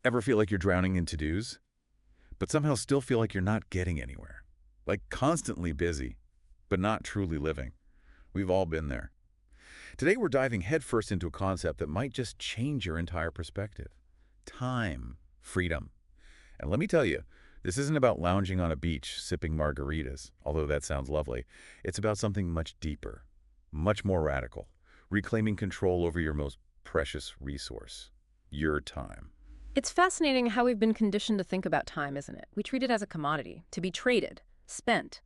Ever feel like you're drowning in to-dos, but somehow still feel like you're not getting anywhere? Like constantly busy, but not truly living. We've all been there. Today we're diving headfirst into a concept that might just change your entire perspective. Time, freedom. And let me tell you, this isn't about lounging on a beach sipping margaritas, although that sounds lovely. It's about something much deeper, much more radical, reclaiming control over your most precious resource, your time. It's fascinating how we've been conditioned to think about time, isn't it? We treat it as a commodity, to be traded, spent,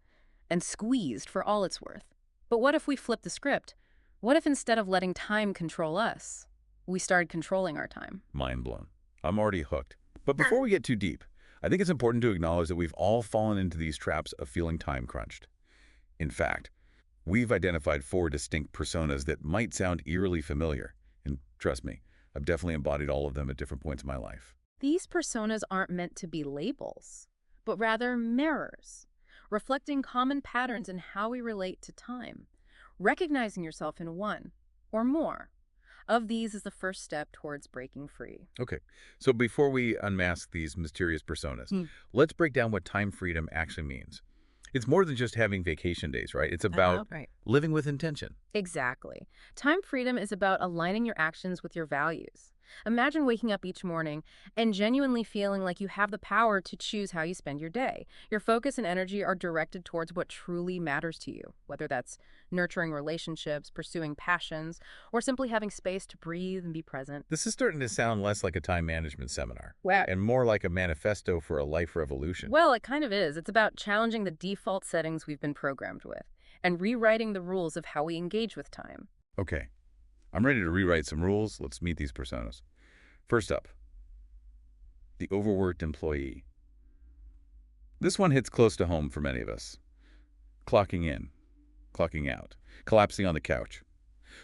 and squeezed for all it's worth. But what if we flip the script? What if instead of letting time control us, we started controlling our time? Mind blown. I'm already hooked. But before we get too deep, I think it's important to acknowledge that we've all fallen into these traps of feeling time crunched. In fact, we've identified four distinct personas that might sound eerily familiar. And trust me, I've definitely embodied all of them at different points in my life. These personas aren't meant to be labels, but rather mirrors, reflecting common patterns in how we relate to time. Recognizing yourself in one or more of these is the first step towards breaking free. Okay, so before we unmask these mysterious personas, let's break down what time freedom actually means. It's more than just having vacation days, right? It's about Right. living with intention. Exactly. Time freedom is about aligning your actions with your values. Imagine waking up each morning and genuinely feeling like you have the power to choose how you spend your day. Your focus and energy are directed towards what truly matters to you, whether that's nurturing relationships, pursuing passions, or simply having space to breathe and be present. This is starting to sound less like a time management seminar Wow. and more like a manifesto for a life revolution. Well, it kind of is. It's about challenging the default settings we've been programmed with and rewriting the rules of how we engage with time. Okay, I'm ready to rewrite some rules. Let's meet these personas. First up, the overworked employee. This one hits close to home for many of us. Clocking in, clocking out, collapsing on the couch,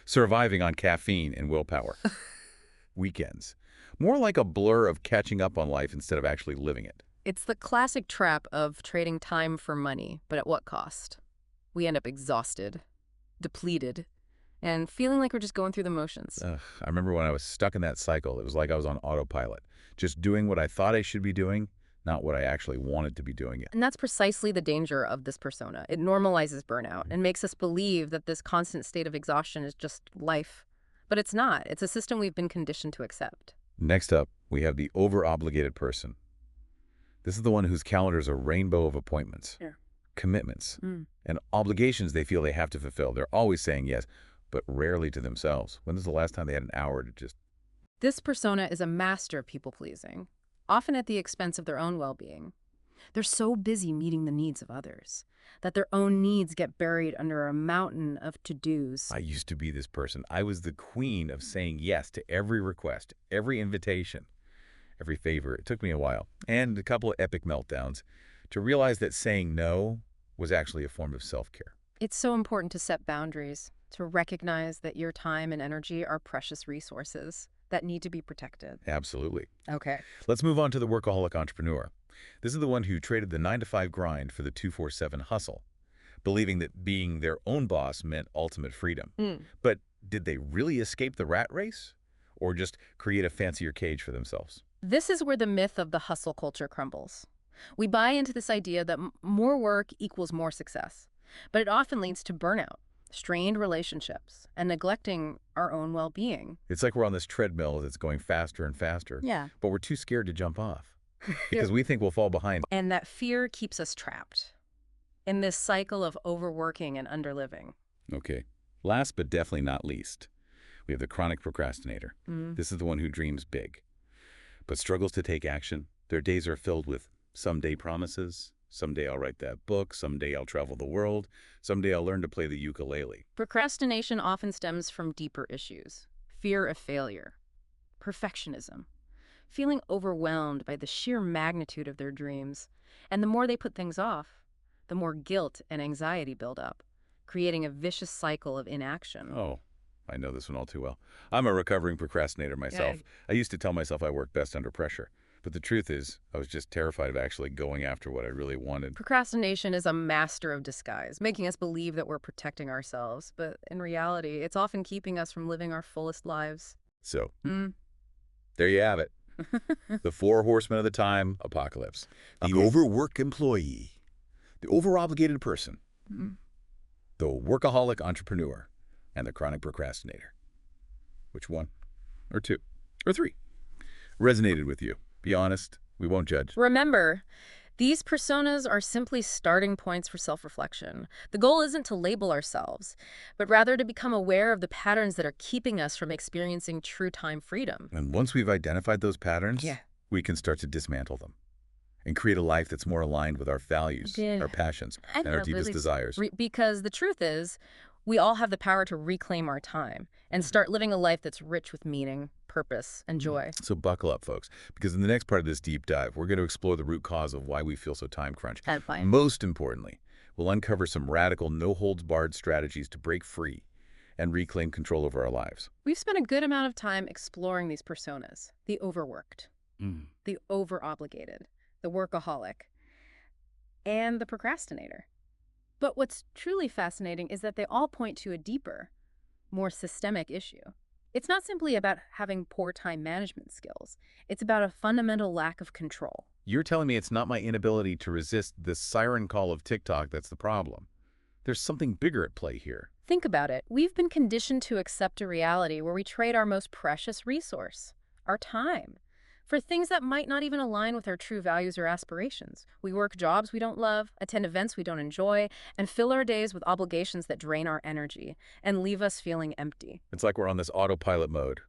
surviving on caffeine and willpower. Weekends, more like a blur of catching up on life instead of actually living it. It's the classic trap of trading time for money, but at what cost? We end up exhausted, depleted, and feeling like we're just going through the motions. Ugh, I remember when I was stuck in that cycle, it was like I was on autopilot, just doing what I thought I should be doing, not what I actually wanted to be doing. And that's precisely the danger of this persona. It normalizes burnout and makes us believe that this constant state of exhaustion is just life. But it's not. It's a system we've been conditioned to accept. Next up, we have the over-obligated person. This is the one whose calendar is a rainbow of appointments, Yeah. commitments, Mm. and obligations they feel they have to fulfill. They're always saying yes, but rarely to themselves. When was the last time they had an hour to just... This persona is a master of people-pleasing, often at the expense of their own well-being. They're so busy meeting the needs of others that their own needs get buried under a mountain of to-dos. I used to be this person. I was the queen of saying yes to every request, every invitation, every favor. It took me a while, and a couple of epic meltdowns, to realize that saying no was actually a form of self-care. It's so important to set boundaries, to recognize that your time and energy are precious resources that need to be protected. Absolutely. Okay. Let's move on to the workaholic entrepreneur. This is the one who traded the 9-to-5 grind for the 24/7 hustle, believing that being their own boss meant ultimate freedom. But did they really escape the rat race? Or just create a fancier cage for themselves? This is where the myth of the hustle culture crumbles. We buy into this idea that more work equals more success, but it often leads to burnout, strained relationships, and neglecting our own well-being. It's like we're on this treadmill that's going faster and faster, Yeah. but we're too scared to jump off because we think we'll fall behind. And that fear keeps us trapped in this cycle of overworking and underliving. Okay, last but definitely not least, we have the chronic procrastinator. This is the one who dreams big, but struggles to take action. Their days are filled with someday promises. Someday I'll write that book. Someday I'll travel the world. Someday I'll learn to play the ukulele. Procrastination often stems from deeper issues: fear of failure, perfectionism, feeling overwhelmed by the sheer magnitude of their dreams. And the more they put things off, the more guilt and anxiety build up, creating a vicious cycle of inaction. Oh, I know this one all too well. I'm a recovering procrastinator myself. Yeah. I used to tell myself I work best under pressure. But the truth is, I was just terrified of actually going after what I really wanted. Procrastination is a master of disguise, making us believe that we're protecting ourselves, but in reality, it's often keeping us from living our fullest lives. So, there you have it. The four horsemen of the time apocalypse. The overworked employee, the overobligated person, Mm. the workaholic entrepreneur, and the chronic procrastinator. Which one? Or two? Or three? Resonated with you? Be honest. We won't judge. Remember, these personas are simply starting points for self-reflection. The goal isn't to label ourselves, but rather to become aware of the patterns that are keeping us from experiencing true time freedom. And once we've identified those patterns, Yeah. we can start to dismantle them and create a life that's more aligned with our values, Yeah. our passions, I and our know, deepest Lily, desires. Because the truth is, we all have the power to reclaim our time and start living a life that's rich with meaning, purpose, and joy. So buckle up, folks, because in the next part of this deep dive, we're going to explore the root cause of why we feel so time-crunched. That's fine. Most importantly, we'll uncover some radical, no-holds-barred strategies to break free and reclaim control over our lives. We've spent a good amount of time exploring these personas: the overworked, the overobligated, the workaholic, and the procrastinator. But what's truly fascinating is that they all point to a deeper, more systemic issue. It's not simply about having poor time management skills. It's about a fundamental lack of control. You're telling me it's not my inability to resist this siren call of TikTok that's the problem. There's something bigger at play here. Think about it. We've been conditioned to accept a reality where we trade our most precious resource, our time, for things that might not even align with our true values or aspirations. We work jobs we don't love, attend events we don't enjoy, and fill our days with obligations that drain our energy and leave us feeling empty. It's like we're on this autopilot mode,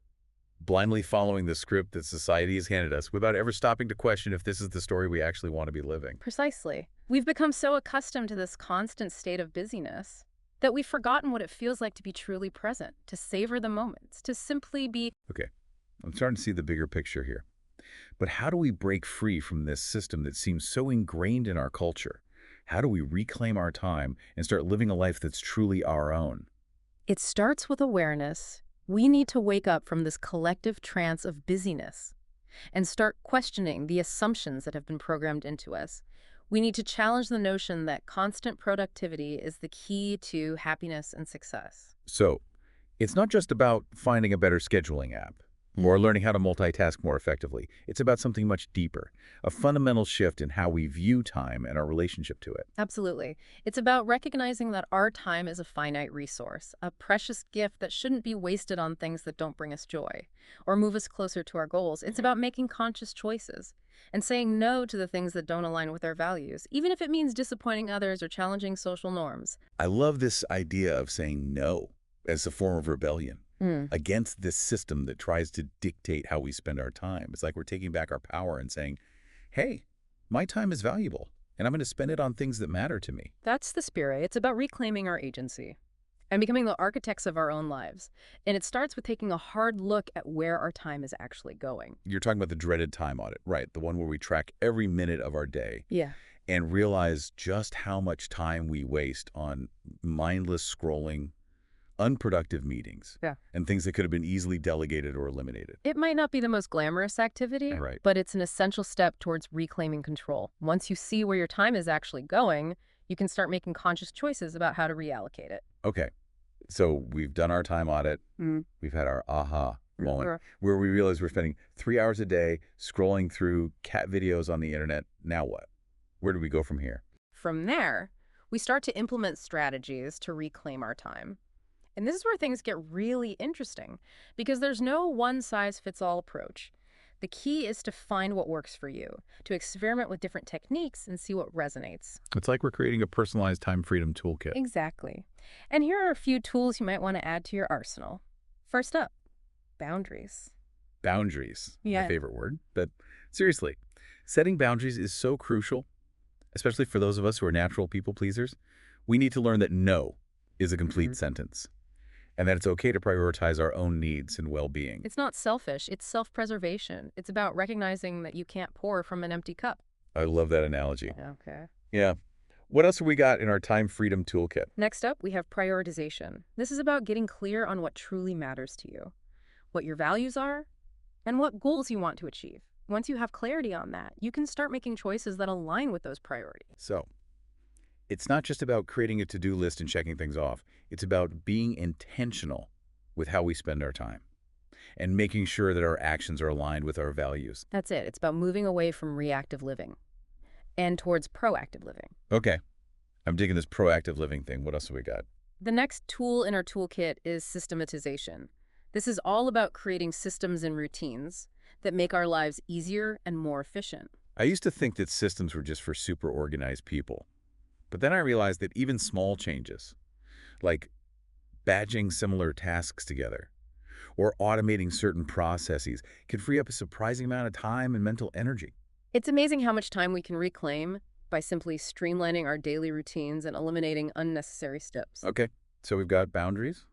blindly following the script that society has handed us without ever stopping to question if this is the story we actually want to be living. Precisely. We've become so accustomed to this constant state of busyness that we've forgotten what it feels like to be truly present, to savor the moments, to simply be. Okay, I'm starting to see the bigger picture here. But how do we break free from this system that seems so ingrained in our culture? How do we reclaim our time and start living a life that's truly our own? It starts with awareness. We need to wake up from this collective trance of busyness and start questioning the assumptions that have been programmed into us. We need to challenge the notion that constant productivity is the key to happiness and success. So, it's not just about finding a better scheduling app or learning how to multitask more effectively. It's about something much deeper, a fundamental shift in how we view time and our relationship to it. Absolutely. It's about recognizing that our time is a finite resource, a precious gift that shouldn't be wasted on things that don't bring us joy or move us closer to our goals. It's about making conscious choices and saying no to the things that don't align with our values, even if it means disappointing others or challenging social norms. I love this idea of saying no as a form of rebellion against this system that tries to dictate how we spend our time. It's like we're taking back our power and saying, hey, my time is valuable, and I'm going to spend it on things that matter to me. That's the spirit. It's about reclaiming our agency and becoming the architects of our own lives. And it starts with taking a hard look at where our time is actually going. You're talking about the dreaded time audit, right? The one where we track every minute of our day Yeah. and realize just how much time we waste on mindless scrolling, unproductive meetings, and things that could have been easily delegated or eliminated. It might not be the most glamorous activity, Right. but it's an essential step towards reclaiming control. Once you see where your time is actually going, you can start making conscious choices about how to reallocate it. Okay, so we've done our time audit. We've had our aha moment where we realize we're spending 3 hours a day scrolling through cat videos on the internet. Now what? Where do we go from here? From there, we start to implement strategies to reclaim our time. And this is where things get really interesting, because there's no one-size-fits-all approach. The key is to find what works for you, to experiment with different techniques and see what resonates. It's like we're creating a personalized time freedom toolkit. Exactly. And here are a few tools you might want to add to your arsenal. First up, boundaries. Boundaries, Yeah. my favorite word. But seriously, setting boundaries is so crucial, especially for those of us who are natural people pleasers. We need to learn that no is a complete sentence, and that it's okay to prioritize our own needs and well-being. It's not selfish, it's self-preservation. It's about recognizing that you can't pour from an empty cup. I love that analogy. Okay. Yeah. What else have we got in our time freedom toolkit? Next up, we have prioritization. This is about getting clear on what truly matters to you, what your values are, and what goals you want to achieve. Once you have clarity on that, you can start making choices that align with those priorities. So, it's not just about creating a to-do list and checking things off. It's about being intentional with how we spend our time. and making sure that our actions are aligned with our values. That's it. It's about moving away from reactive living and towards proactive living. Okay, I'm digging this proactive living thing. What else have we got? The next tool in our toolkit is systematization. This is all about creating systems and routines that make our lives easier and more efficient. I used to think that systems were just for super organized people. But then I realized that even small changes, like batching similar tasks together or automating certain processes, can free up a surprising amount of time and mental energy. It's amazing how much time we can reclaim by simply streamlining our daily routines and eliminating unnecessary steps. Okay, so we've got boundaries,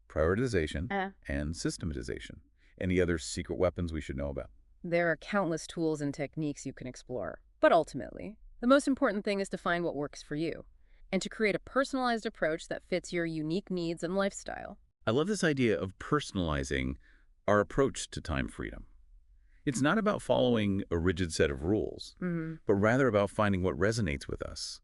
prioritization, Uh, and systematization. Any other secret weapons we should know about? There are countless tools and techniques you can explore. But ultimately, the most important thing is to find what works for you and to create a personalized approach that fits your unique needs and lifestyle. I love this idea of personalizing our approach to time freedom. It's not about following a rigid set of rules, but rather about finding what resonates with us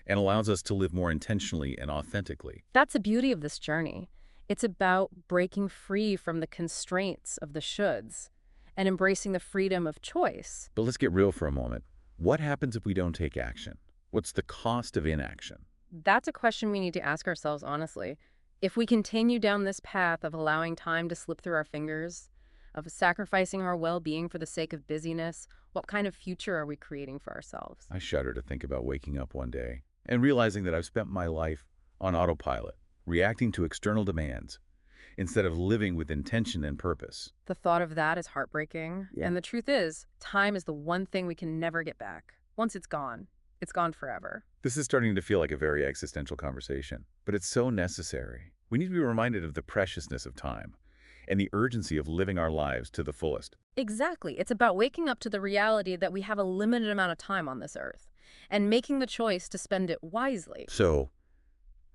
and allows us to live more intentionally and authentically. That's the beauty of this journey. It's about breaking free from the constraints of the shoulds and embracing the freedom of choice. But let's get real for a moment. What happens if we don't take action? What's the cost of inaction? That's a question we need to ask ourselves honestly. If we continue down this path of allowing time to slip through our fingers, of sacrificing our well-being for the sake of busyness, what kind of future are we creating for ourselves? I shudder to think about waking up one day and realizing that I've spent my life on autopilot, reacting to external demands, instead of living with intention and purpose. The thought of that is heartbreaking. Yeah. And the truth is, time is the one thing we can never get back. Once it's gone forever. This is starting to feel like a very existential conversation, but it's so necessary. We need to be reminded of the preciousness of time and the urgency of living our lives to the fullest. Exactly. It's about waking up to the reality that we have a limited amount of time on this earth and making the choice to spend it wisely. So,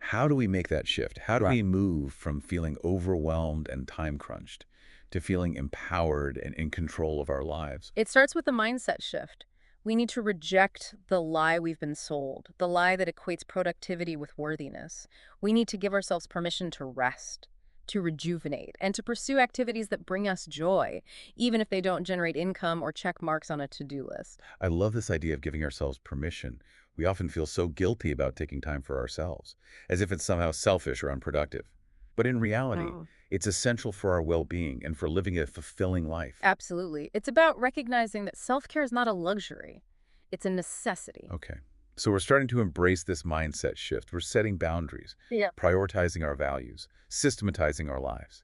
how do we make that shift? How do Right. we move from feeling overwhelmed and time crunched to feeling empowered and in control of our lives? It starts with a mindset shift. We need to reject the lie we've been sold, the lie that equates productivity with worthiness. We need to give ourselves permission to rest, to rejuvenate, and to pursue activities that bring us joy, even if they don't generate income or check marks on a to-do list. I love this idea of giving ourselves permission. We often feel so guilty about taking time for ourselves, as if it's somehow selfish or unproductive. But in reality, Oh. it's essential for our well-being and for living a fulfilling life. Absolutely. It's about recognizing that self-care is not a luxury. It's a necessity. Okay. So we're starting to embrace this mindset shift. We're setting boundaries, Yeah. prioritizing our values, systematizing our lives,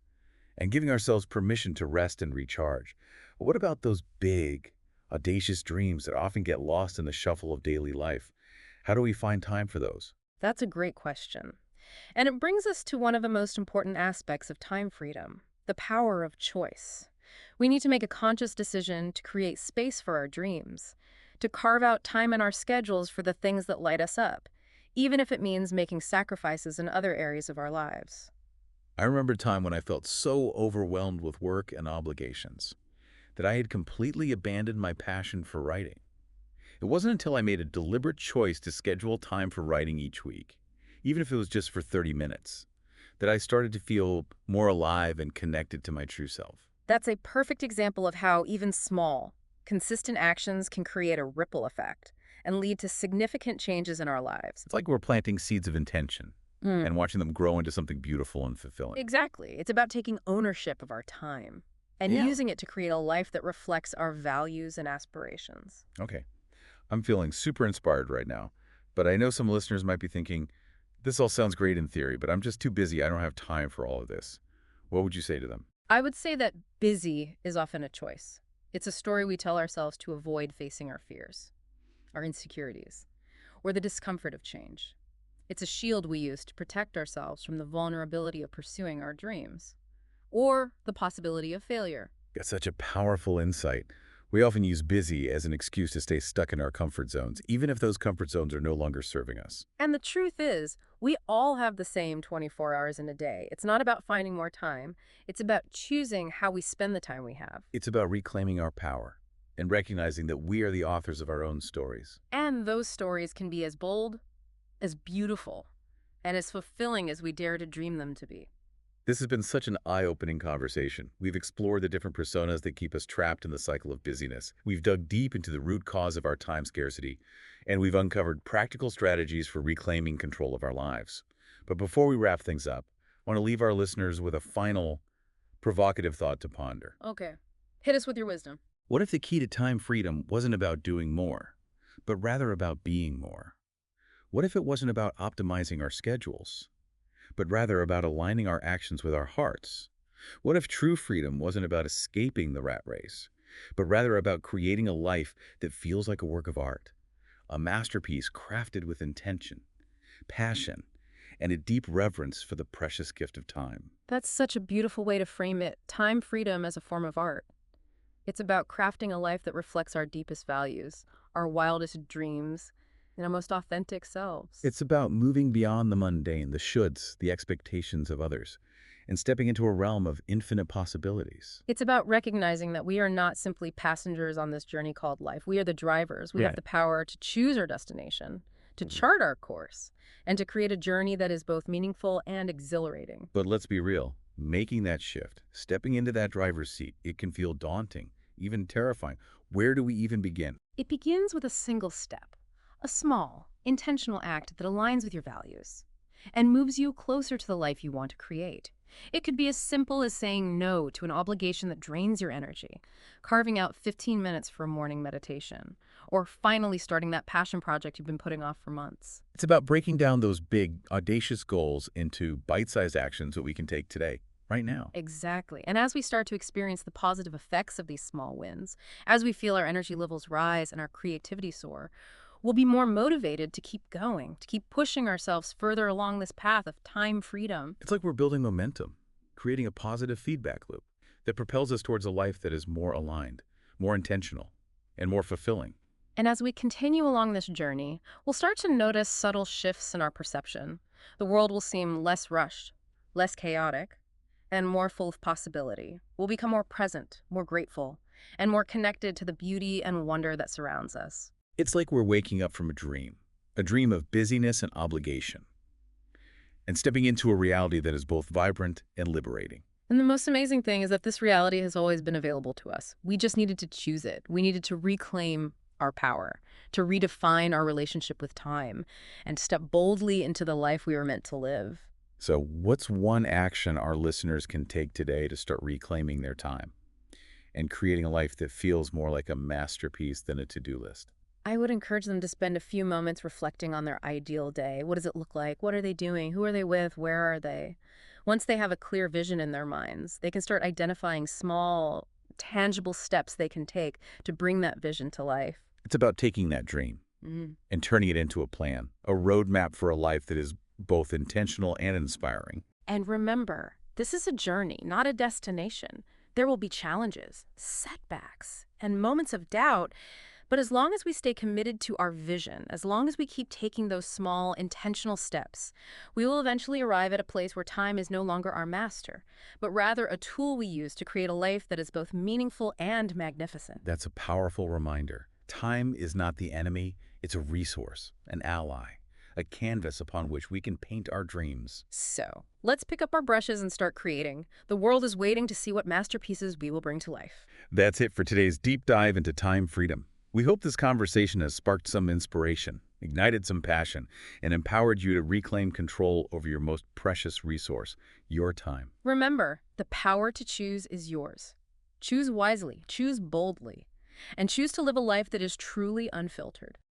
and giving ourselves permission to rest and recharge. But what about those big, audacious dreams that often get lost in the shuffle of daily life? How do we find time for those? That's a great question. And it brings us to one of the most important aspects of time freedom, the power of choice. We need to make a conscious decision to create space for our dreams, to carve out time in our schedules for the things that light us up, even if it means making sacrifices in other areas of our lives. I remember a time when I felt so overwhelmed with work and obligations that I had completely abandoned my passion for writing. It wasn't until I made a deliberate choice to schedule time for writing each week, even if it was just for 30 minutes, that I started to feel more alive and connected to my true self. That's a perfect example of how even small, consistent actions can create a ripple effect and lead to significant changes in our lives. It's like we're planting seeds of intention Mm. and watching them grow into something beautiful and fulfilling. Exactly. It's about taking ownership of our time and Yeah. using it to create a life that reflects our values and aspirations. Okay. I'm feeling super inspired right now, but I know some listeners might be thinking, this all sounds great in theory, but I'm just too busy. I don't have time for all of this. What would you say to them? I would say that busy is often a choice. It's a story we tell ourselves to avoid facing our fears, our insecurities, or the discomfort of change. It's a shield we use to protect ourselves from the vulnerability of pursuing our dreams, or the possibility of failure. That's such a powerful insight. We often use busy as an excuse to stay stuck in our comfort zones, even if those comfort zones are no longer serving us. And the truth is, we all have the same 24 hours in a day. It's not about finding more time. It's about choosing how we spend the time we have. It's about reclaiming our power and recognizing that we are the authors of our own stories. And those stories can be as bold, as beautiful, and as fulfilling as we dare to dream them to be. This has been such an eye-opening conversation. We've explored the different personas that keep us trapped in the cycle of busyness. We've dug deep into the root cause of our time scarcity, and we've uncovered practical strategies for reclaiming control of our lives. But before we wrap things up, I want to leave our listeners with a final provocative thought to ponder. Okay. Hit us with your wisdom. What if the key to time freedom wasn't about doing more, but rather about being more? What if it wasn't about optimizing our schedules, but rather about aligning our actions with our hearts? What if true freedom wasn't about escaping the rat race, but rather about creating a life that feels like a work of art, a masterpiece crafted with intention, passion, and a deep reverence for the precious gift of time? That's such a beautiful way to frame it. Time freedom as a form of art. It's about crafting a life that reflects our deepest values, our wildest dreams, and our most authentic selves. It's about moving beyond the mundane, the shoulds, the expectations of others, and stepping into a realm of infinite possibilities. It's about recognizing that we are not simply passengers on this journey called life. We are the drivers. We have the power to choose our destination, to chart our course, and to create a journey that is both meaningful and exhilarating. But let's be real, making that shift, stepping into that driver's seat, it can feel daunting, even terrifying. Where do we even begin? It begins with a single step, a small, intentional act that aligns with your values and moves you closer to the life you want to create. It could be as simple as saying no to an obligation that drains your energy, carving out 15 minutes for a morning meditation, or finally starting that passion project you've been putting off for months. It's about breaking down those big, audacious goals into bite-sized actions that we can take today, right now. Exactly. And as we start to experience the positive effects of these small wins, as we feel our energy levels rise and our creativity soar, we'll be more motivated to keep going, to keep pushing ourselves further along this path of time freedom. It's like we're building momentum, creating a positive feedback loop that propels us towards a life that is more aligned, more intentional, and more fulfilling. And as we continue along this journey, we'll start to notice subtle shifts in our perception. The world will seem less rushed, less chaotic, and more full of possibility. We'll become more present, more grateful, and more connected to the beauty and wonder that surrounds us. It's like we're waking up from a dream of busyness and obligation, and stepping into a reality that is both vibrant and liberating. And the most amazing thing is that this reality has always been available to us. We just needed to choose it. We needed to reclaim our power, to redefine our relationship with time, and step boldly into the life we were meant to live. So what's one action our listeners can take today to start reclaiming their time and creating a life that feels more like a masterpiece than a to-do list? I would encourage them to spend a few moments reflecting on their ideal day. What does it look like? What are they doing? Who are they with? Where are they? Once they have a clear vision in their minds, they can start identifying small, tangible steps they can take to bring that vision to life. It's about taking that dream and turning it into a plan, a roadmap for a life that is both intentional and inspiring. And remember, this is a journey, not a destination. There will be challenges, setbacks, and moments of doubt. But as long as we stay committed to our vision, as long as we keep taking those small, intentional steps, we will eventually arrive at a place where time is no longer our master, but rather a tool we use to create a life that is both meaningful and magnificent. That's a powerful reminder. Time is not the enemy, it's a resource, an ally, a canvas upon which we can paint our dreams. So, let's pick up our brushes and start creating. The world is waiting to see what masterpieces we will bring to life. That's it for today's deep dive into time freedom. We hope this conversation has sparked some inspiration, ignited some passion, and empowered you to reclaim control over your most precious resource, your time. Remember, the power to choose is yours. Choose wisely, choose boldly, and choose to live a life that is truly unfiltered.